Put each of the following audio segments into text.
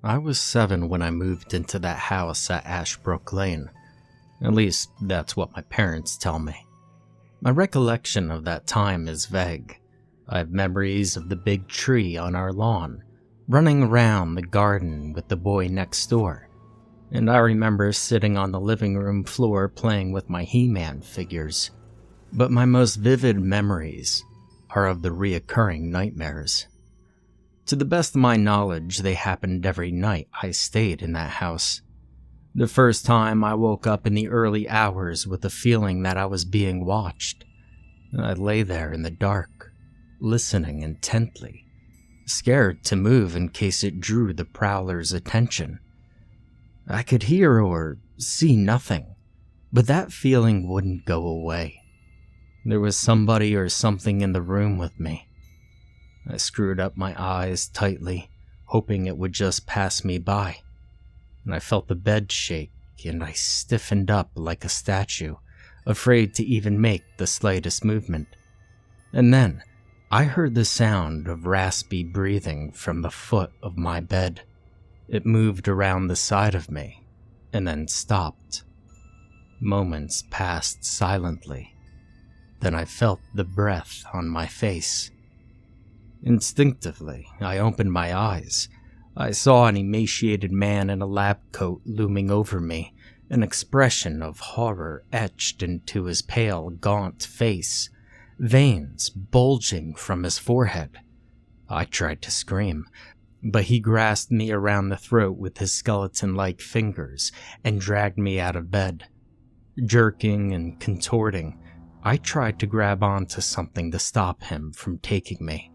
I was 7 when I moved into that house at Ashbrook Lane. At least, that's what my parents tell me. My recollection of that time is vague. I have memories of the big tree on our lawn, running around the garden with the boy next door, and I remember sitting on the living room floor playing with my He-Man figures. But my most vivid memories are of the reoccurring nightmares. To the best of my knowledge, they happened every night I stayed in that house. The first time I woke up in the early hours with the feeling that I was being watched. I lay there in the dark, listening intently, scared to move in case it drew the prowler's attention. I could hear or see nothing, but that feeling wouldn't go away. There was somebody or something in the room with me. I screwed up my eyes tightly, hoping it would just pass me by, and I felt the bed shake, and I stiffened up like a statue, afraid to even make the slightest movement. And then, I heard the sound of raspy breathing from the foot of my bed. It moved around the side of me, and then stopped. Moments passed silently. Then I felt the breath on my face. Instinctively, I opened my eyes. I saw an emaciated man in a lab coat looming over me, an expression of horror etched into his pale, gaunt face, veins bulging from his forehead. I tried to scream, but he grasped me around the throat with his skeleton-like fingers and dragged me out of bed. Jerking and contorting, I tried to grab onto something to stop him from taking me.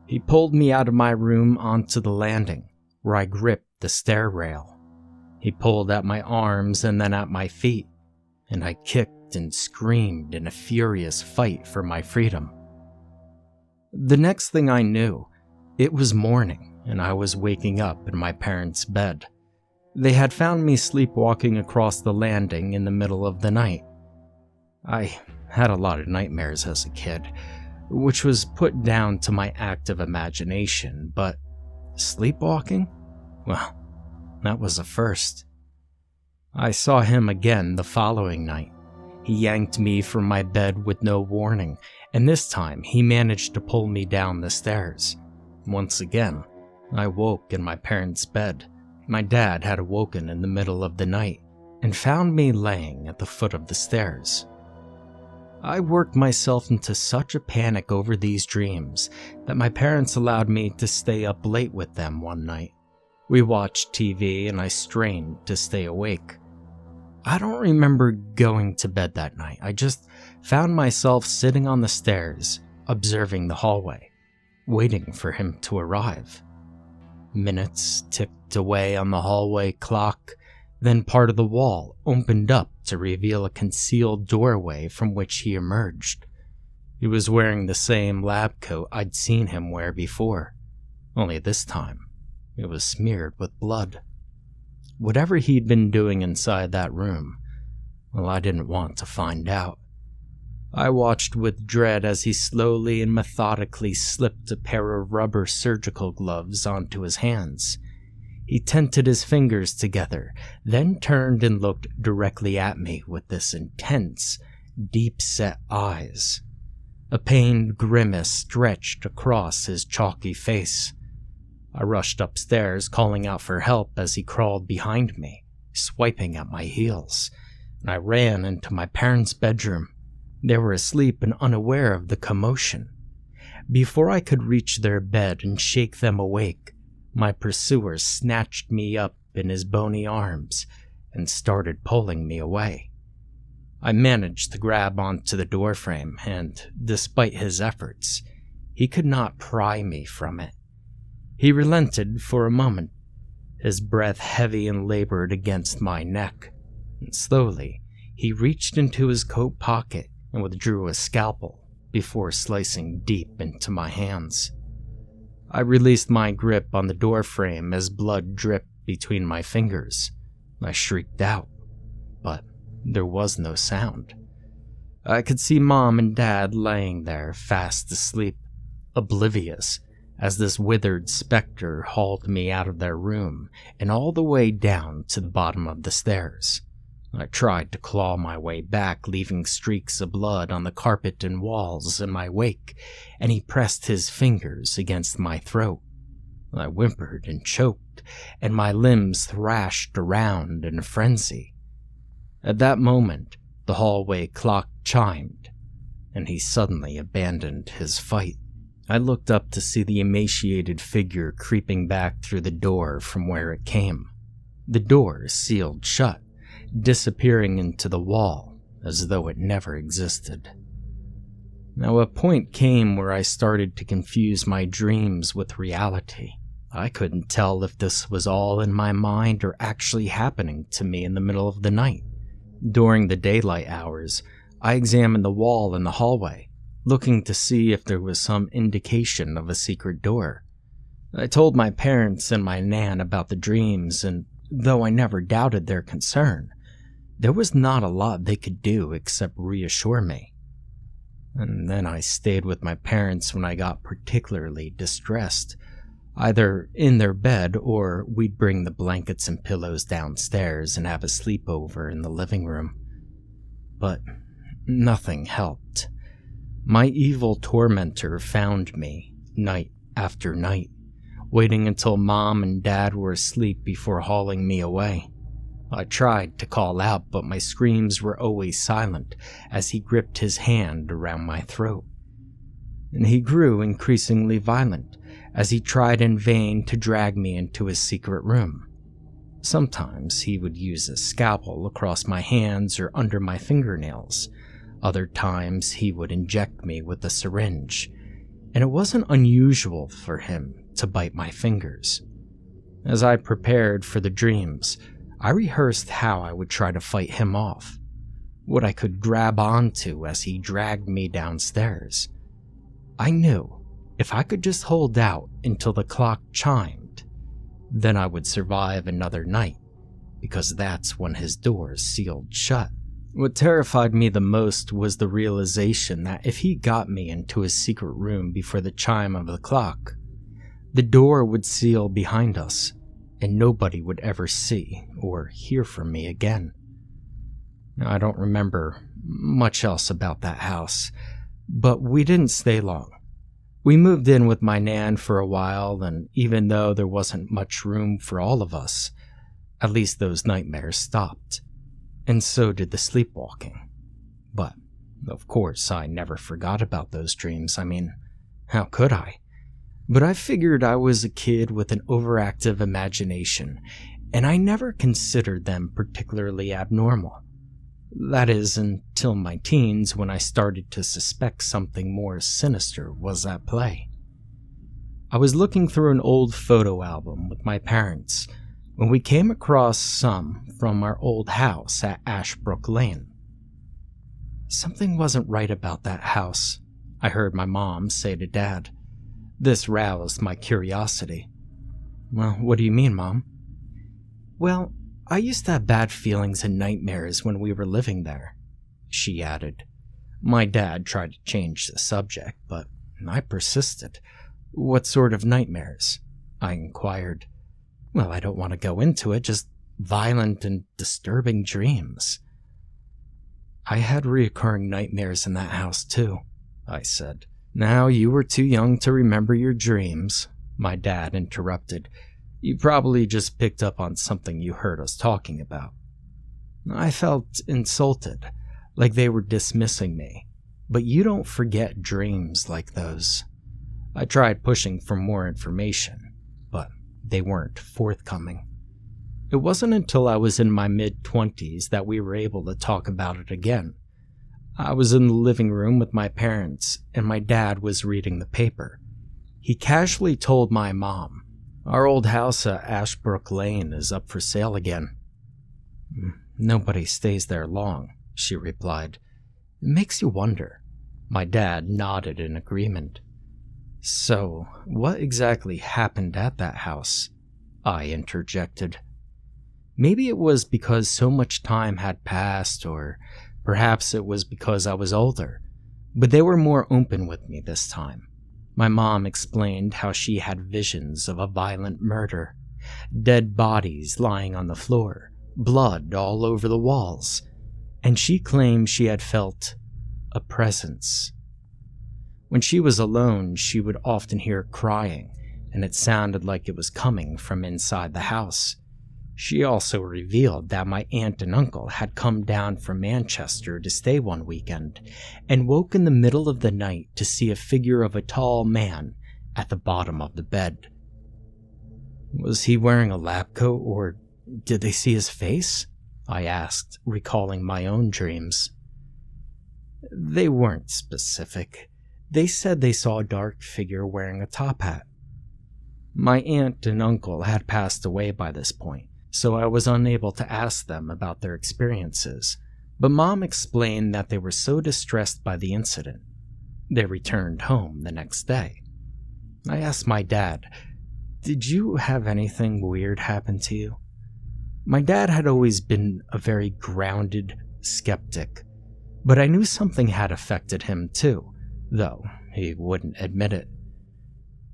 He pulled me out of my room onto the landing, where I gripped the stair rail. He pulled at my arms and then at my feet, and I kicked and screamed in a furious fight for my freedom. The next thing I knew, it was morning, and I was waking up in my parents' bed. They had found me sleepwalking across the landing in the middle of the night. I had a lot of nightmares as a kid, which was put down to my active imagination, but sleepwalking? Well, that was a first. I saw him again the following night. He yanked me from my bed with no warning, and this time he managed to pull me down the stairs. Once again, I woke in my parents' bed. My dad had awoken in the middle of the night and found me laying at the foot of the stairs. I worked myself into such a panic over these dreams that my parents allowed me to stay up late with them one night. We watched TV and I strained to stay awake. I don't remember going to bed that night. I just found myself sitting on the stairs, observing the hallway, waiting for him to arrive. Minutes ticked away on the hallway clock. Then part of the wall opened up to reveal a concealed doorway from which he emerged. He was wearing the same lab coat I'd seen him wear before, only this time it was smeared with blood. Whatever he'd been doing inside that room, well, I didn't want to find out. I watched with dread as he slowly and methodically slipped a pair of rubber surgical gloves onto his hands. He tented his fingers together, then turned and looked directly at me with this intense, deep-set eyes. A pained grimace stretched across his chalky face. I rushed upstairs, calling out for help as he crawled behind me, swiping at my heels, and I ran into my parents' bedroom. They were asleep and unaware of the commotion. Before I could reach their bed and shake them awake, my pursuer snatched me up in his bony arms and started pulling me away. I managed to grab onto the doorframe, and despite his efforts, he could not pry me from it. He relented for a moment, his breath heavy and labored against my neck, and slowly he reached into his coat pocket and withdrew a scalpel before slicing deep into my hands. I released my grip on the doorframe as blood dripped between my fingers. I shrieked out, but there was no sound. I could see Mom and Dad laying there fast asleep, oblivious, as this withered specter hauled me out of their room and all the way down to the bottom of the stairs. I tried to claw my way back, leaving streaks of blood on the carpet and walls in my wake, and he pressed his fingers against my throat. I whimpered and choked, and my limbs thrashed around in a frenzy. At that moment, the hallway clock chimed, and he suddenly abandoned his fight. I looked up to see the emaciated figure creeping back through the door from where it came. The door sealed shut, disappearing into the wall as though it never existed. Now, a point came where I started to confuse my dreams with reality. I couldn't tell if this was all in my mind or actually happening to me in the middle of the night. During the daylight hours, I examined the wall in the hallway, looking to see if there was some indication of a secret door. I told my parents and my nan about the dreams, and though I never doubted their concern, there was not a lot they could do except reassure me. And then I stayed with my parents when I got particularly distressed, either in their bed or we'd bring the blankets and pillows downstairs and have a sleepover in the living room. But nothing helped. My evil tormentor found me night after night, waiting until Mom and Dad were asleep before hauling me away. I tried to call out, but my screams were always silent as he gripped his hand around my throat. And he grew increasingly violent as he tried in vain to drag me into his secret room. Sometimes he would use a scalpel across my hands or under my fingernails. Other times he would inject me with a syringe, and it wasn't unusual for him to bite my fingers. As I prepared for the dreams, I rehearsed how I would try to fight him off, what I could grab onto as he dragged me downstairs. I knew if I could just hold out until the clock chimed, then I would survive another night, because that's when his doors sealed shut. What terrified me the most was the realization that if he got me into his secret room before the chime of the clock, the door would seal behind us, and nobody would ever see or hear from me again. Now, I don't remember much else about that house, but we didn't stay long. We moved in with my nan for a while, and even though there wasn't much room for all of us, at least those nightmares stopped. And so did the sleepwalking. But, of course, I never forgot about those dreams. I mean, how could I? But I figured I was a kid with an overactive imagination, and I never considered them particularly abnormal. That is, until my teens, when I started to suspect something more sinister was at play. I was looking through an old photo album with my parents when we came across some from our old house at Ashbrook Lane. Something wasn't right about that house, I heard my mom say to Dad. This roused my curiosity. Well, what do you mean, Mom? Well, I used to have bad feelings and nightmares when we were living there, she added. My dad tried to change the subject, but I persisted. What sort of nightmares? I inquired. Well, I don't want to go into it, just violent and disturbing dreams. I had reoccurring nightmares in that house too, I said. Now, you were too young to remember your dreams, my dad interrupted. You probably just picked up on something you heard us talking about. I felt insulted, like they were dismissing me, but you don't forget dreams like those. I tried pushing for more information, but they weren't forthcoming. It wasn't until I was in my mid-20s that we were able to talk about it again. I was in the living room with my parents, and my dad was reading the paper. He casually told my mom, "Our old house at Ashbrook Lane is up for sale again." "Nobody stays there long," she replied. "It makes you wonder." My dad nodded in agreement. "So, what exactly happened at that house?" I interjected. Maybe it was because so much time had passed, or perhaps it was because I was older, but they were more open with me this time. My mom explained how she had visions of a violent murder, dead bodies lying on the floor, blood all over the walls, and she claimed she had felt a presence. When she was alone, she would often hear crying, and it sounded like it was coming from inside the house. She also revealed that my aunt and uncle had come down from Manchester to stay one weekend and woke in the middle of the night to see a figure of a tall man at the bottom of the bed. Was he wearing a lab coat, or did they see his face? I asked, recalling my own dreams. They weren't specific. They said they saw a dark figure wearing a top hat. My aunt and uncle had passed away by this point, so I was unable to ask them about their experiences, but Mom explained that they were so distressed by the incident, they returned home the next day. I asked my dad, "Did you have anything weird happen to you?" My dad had always been a very grounded skeptic, but I knew something had affected him too, though he wouldn't admit it.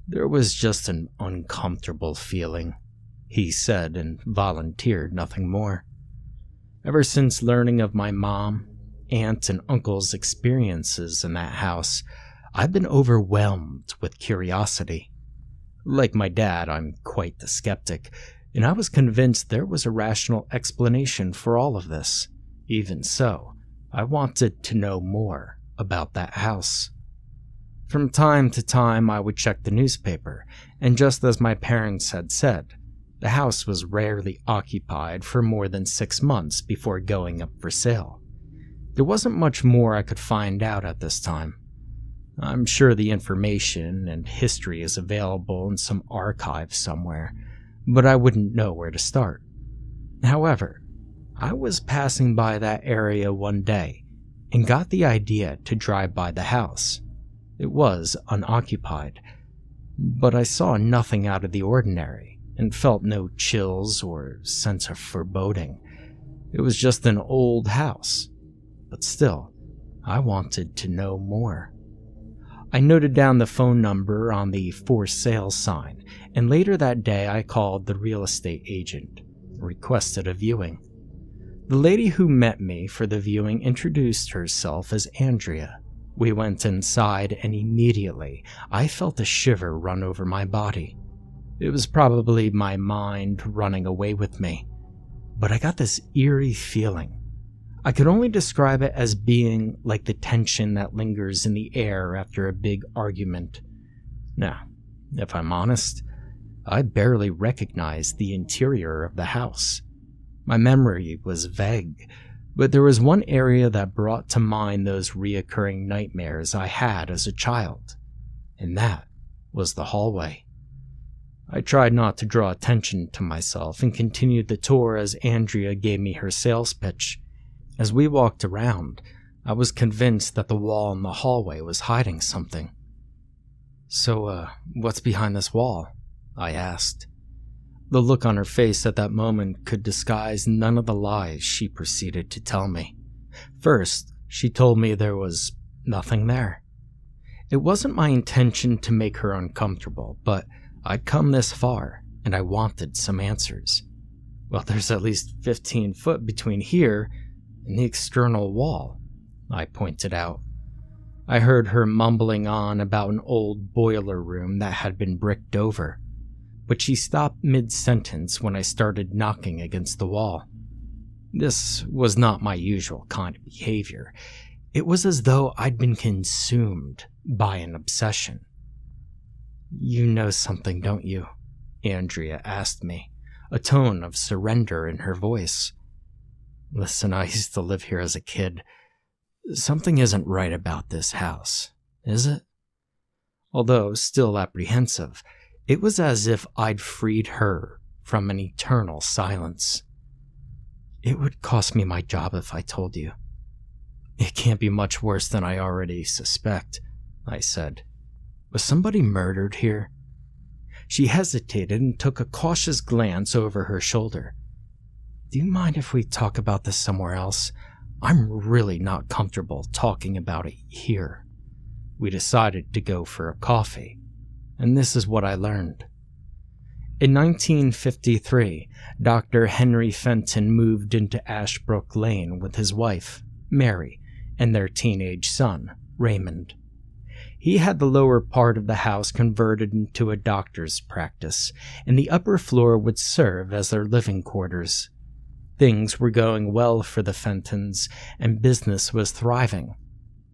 There was just an uncomfortable feeling, he said, and volunteered nothing more. Ever since learning of my mom, aunt, and uncle's experiences in that house, I've been overwhelmed with curiosity. Like my dad, I'm quite the skeptic, and I was convinced there was a rational explanation for all of this. Even so, I wanted to know more about that house. From time to time, I would check the newspaper, and just as my parents had said, the house was rarely occupied for more than 6 months before going up for sale. There wasn't much more I could find out at this time. I'm sure the information and history is available in some archive somewhere, but I wouldn't know where to start. However, I was passing by that area one day and got the idea to drive by the house. It was unoccupied, but I saw nothing out of the ordinary and felt no chills or sense of foreboding. It was just an old house, but still, I wanted to know more. I noted down the phone number on the for sale sign, and later that day I called the real estate agent, requested a viewing. The lady who met me for the viewing introduced herself as Andrea. We went inside, and immediately I felt a shiver run over my body. It was probably my mind running away with me, but I got this eerie feeling. I could only describe it as being like the tension that lingers in the air after a big argument. Now, if I'm honest, I barely recognized the interior of the house. My memory was vague, but there was one area that brought to mind those reoccurring nightmares I had as a child, and that was the hallway. I tried not to draw attention to myself and continued the tour as Andrea gave me her sales pitch. As we walked around, I was convinced that the wall in the hallway was hiding something. "So, what's behind this wall?" I asked. The look on her face at that moment could disguise none of the lies she proceeded to tell me. First, she told me there was nothing there. It wasn't my intention to make her uncomfortable, but I'd come this far, and I wanted some answers. Well, there's at least 15 foot between here and the external wall, I pointed out. I heard her mumbling on about an old boiler room that had been bricked over, but she stopped mid-sentence when I started knocking against the wall. This was not my usual kind of behavior. It was as though I'd been consumed by an obsession. "You know something, don't you?" Andrea asked me, a tone of surrender in her voice. "Listen, I used to live here as a kid. Something isn't right about this house, is it?" Although still apprehensive, it was as if I'd freed her from an eternal silence. "It would cost me my job if I told you." "It can't be much worse than I already suspect," I said. "Was somebody murdered here?" She hesitated and took a cautious glance over her shoulder. "Do you mind if we talk about this somewhere else? I'm really not comfortable talking about it here." We decided to go for a coffee, and this is what I learned. In 1953, Dr. Henry Fenton moved into Ashbrook Lane with his wife, Mary, and their teenage son, Raymond. He had the lower part of the house converted into a doctor's practice, and the upper floor would serve as their living quarters. Things were going well for the Fentons, and business was thriving.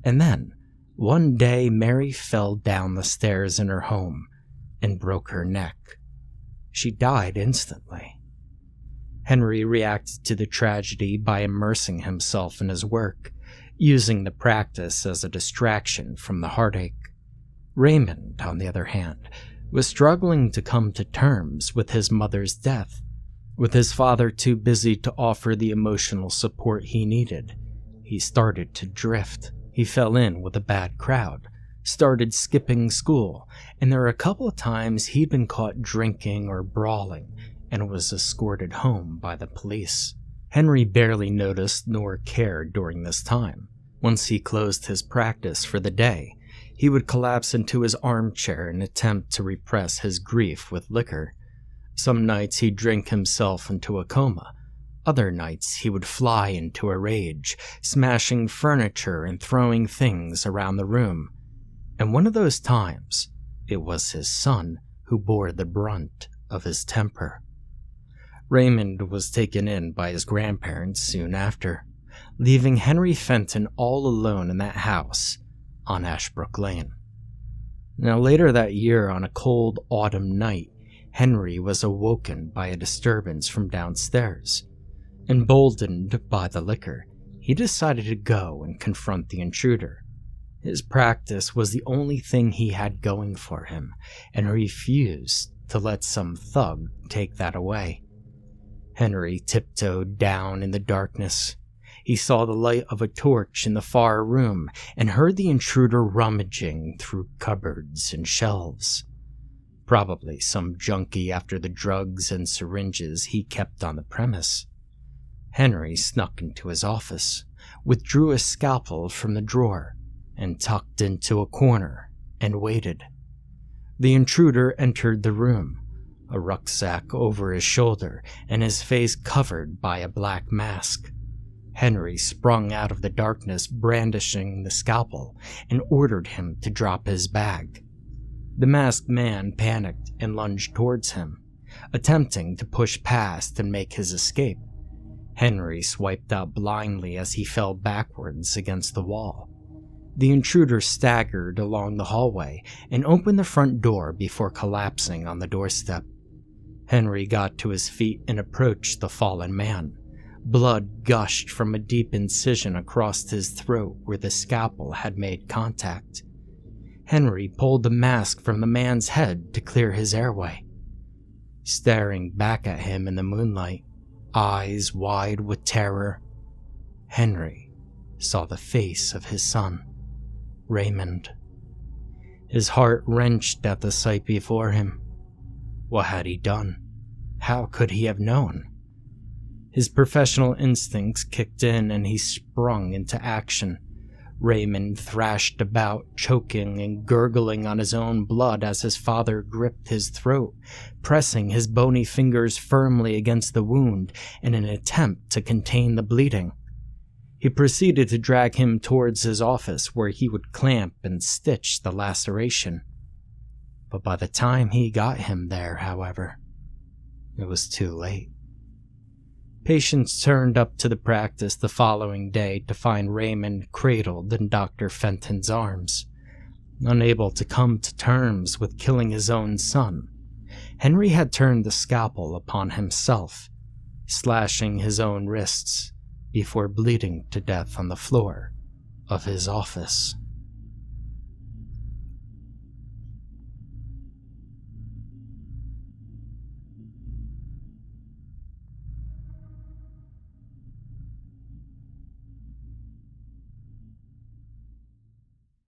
And then, one day, Mary fell down the stairs in her home and broke her neck. She died instantly. Henry reacted to the tragedy by immersing himself in his work, using the practice as a distraction from the heartache. Raymond, on the other hand, was struggling to come to terms with his mother's death. With his father too busy to offer the emotional support he needed, he started to drift. He fell in with a bad crowd, started skipping school, and there were a couple of times he'd been caught drinking or brawling and was escorted home by the police. Henry barely noticed nor cared during this time. Once he closed his practice for the day, he would collapse into his armchair and attempt to repress his grief with liquor. Some nights he'd drink himself into a coma. Other nights he would fly into a rage, smashing furniture and throwing things around the room. And one of those times, it was his son who bore the brunt of his temper. Raymond was taken in by his grandparents soon after, leaving Henry Fenton all alone in that house on Ashbrook Lane. Now later that year, on a cold autumn night, Henry was awoken by a disturbance from downstairs. Emboldened by the liquor, he decided to go and confront the intruder. His practice was the only thing he had going for him, and refused to let some thug take that away. Henry tiptoed down in the darkness. He saw the light of a torch in the far room and heard the intruder rummaging through cupboards and shelves. Probably some junkie after the drugs and syringes he kept on the premise. Henry snuck into his office, withdrew a scalpel from the drawer, and tucked into a corner and waited. The intruder entered the room, a rucksack over his shoulder and his face covered by a black mask. Henry sprung out of the darkness brandishing the scalpel and ordered him to drop his bag. The masked man panicked and lunged towards him, attempting to push past and make his escape. Henry swiped out blindly as he fell backwards against the wall. The intruder staggered along the hallway and opened the front door before collapsing on the doorstep. Henry got to his feet and approached the fallen man. Blood gushed from a deep incision across his throat where the scalpel had made contact. Henry pulled the mask from the man's head to clear his airway. Staring back at him in the moonlight, eyes wide with terror, Henry saw the face of his son, Raymond. His heart wrenched at the sight before him. What had he done? How could he have known? His professional instincts kicked in and he sprung into action. Raymond thrashed about, choking and gurgling on his own blood as his father gripped his throat, pressing his bony fingers firmly against the wound in an attempt to contain the bleeding. He proceeded to drag him towards his office where he would clamp and stitch the laceration. But by the time he got him there, however, it was too late. Patients turned up to the practice the following day to find Raymond cradled in Dr. Fenton's arms. Unable to come to terms with killing his own son, Henry had turned the scalpel upon himself, slashing his own wrists before bleeding to death on the floor of his office.